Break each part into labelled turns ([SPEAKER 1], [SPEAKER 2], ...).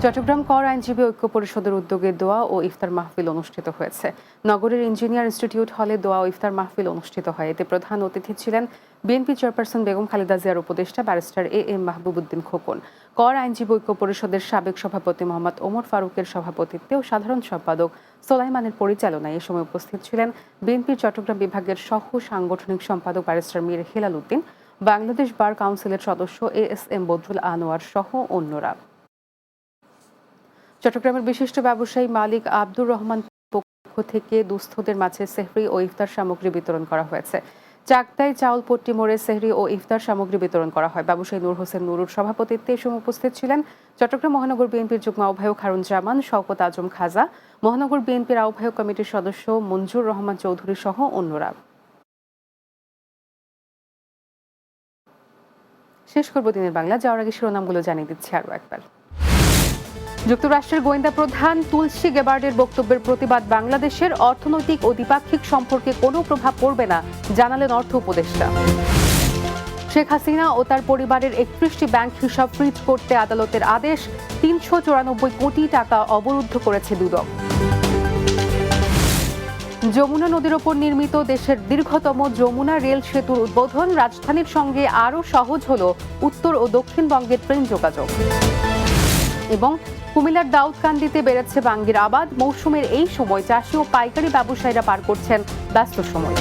[SPEAKER 1] চট্টগ্রাম কর আইনজীবী ঐক্য পরিষদের উদ্যোগে দোয়া ও ইফতার মাহফিল অনুষ্ঠিত হয়েছে। নগরের ইঞ্জিনিয়ার ইনস্টিটিউট হলে দোয়া ও ইফতার মাহফিল অনুষ্ঠিত হয়। এতে প্রধান অতিথি ছিলেন বিএনপি চেয়ারপারসন বেগম খালেদা জিয়ার উপদেষ্টা ব্যারিস্টার এ মাহবুব উদ্দিন খোকন। কর আইনজীবী ঐক্য পরিষদের সাবেক সভাপতি মোহাম্মদ ওমর ফারুকের সভাপতিত্বে ও সাধারণ সম্পাদক সোলাইমানের পরিচালনায় এ সময় উপস্থিত ছিলেন বিএনপির চট্টগ্রাম বিভাগের সহ সাংগঠনিক সম্পাদক ব্যারিস্টার মীর হেলাল উদ্দিন, বাংলাদেশ বার কাউন্সিলের সদস্য এএসএম বদরুল আনোয়ার সহ অন্যরা। চট্টগ্রামের বিশিষ্ট ব্যবসায়ী মালিক আব্দুর রহমান পক্ষ থেকে দুস্থদের মাঝে সেহরি ও ইফতার সামগ্রী বিতরণ করা হয়েছে। চাকদাই চাউলপট্টি মোড়ে সেহরি ও ইফতার সামগ্রী বিতরণ করা হয়। ব্যবসায়ী নূর হোসেন নুরুর সভাপতিত্বে এ সময় উপস্থিত ছিলেন চট্টগ্রাম মহানগর বিএনপির যুগ্ম আহ্বায়ক হারুন জামান, শওকত আজম খাজা, মহানগর বিএনপির আহ্বায়ক কমিটির সদস্য মঞ্জুর রহমান চৌধুরী সহ অন্যরা। শেষ করব দিনের বাংলা, যাওয়ার আগে শিরোনামগুলো জানিয়ে দিচ্ছি আরও একবার। যুক্তরাষ্ট্রের গোয়েন্দা প্রধান তুলসী গেবার্ডের বক্তব্যের প্রতিবাদ বাংলাদেশের অর্থনৈতিক ও দ্বিপাক্ষিক সম্পর্কে কোনো প্রভাব পড়বে না, জানালেন অর্থ উপদেষ্টা। শেখ হাসিনা ও তার পরিবারের 31টি ব্যাংক হিসাব ফ্রিজ করতে আদালতের আদেশ, 394 কোটি টাকা অবরুদ্ধ করেছে দুদক। যমুনা নদীর ওপর নির্মিত দেশের দীর্ঘতম যমুনা রেল সেতুর উদ্বোধন, রাজধানীর সঙ্গে আরও সহজ হল উত্তর ও দক্ষিণবঙ্গের ট্রেন যোগাযোগ। এবং কুমিল্লার দাউদকান্দিতে বেড়েছে বাঙ্গির আবাদ, মৌসুমের এই সময় চাষি ও পাইকারি ব্যবসায়ীরা পার করছেন ব্যস্ত সময়।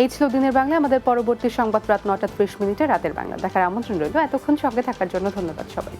[SPEAKER 1] এই ছিল দিনের বাংলা। আমাদের পরবর্তী সংবাদ রাত 9টা 30 মিনিটে রাতের বাংলা দেখার আমন্ত্রণ রইল। এতক্ষণ সঙ্গে থাকার জন্য ধন্যবাদ সবাই।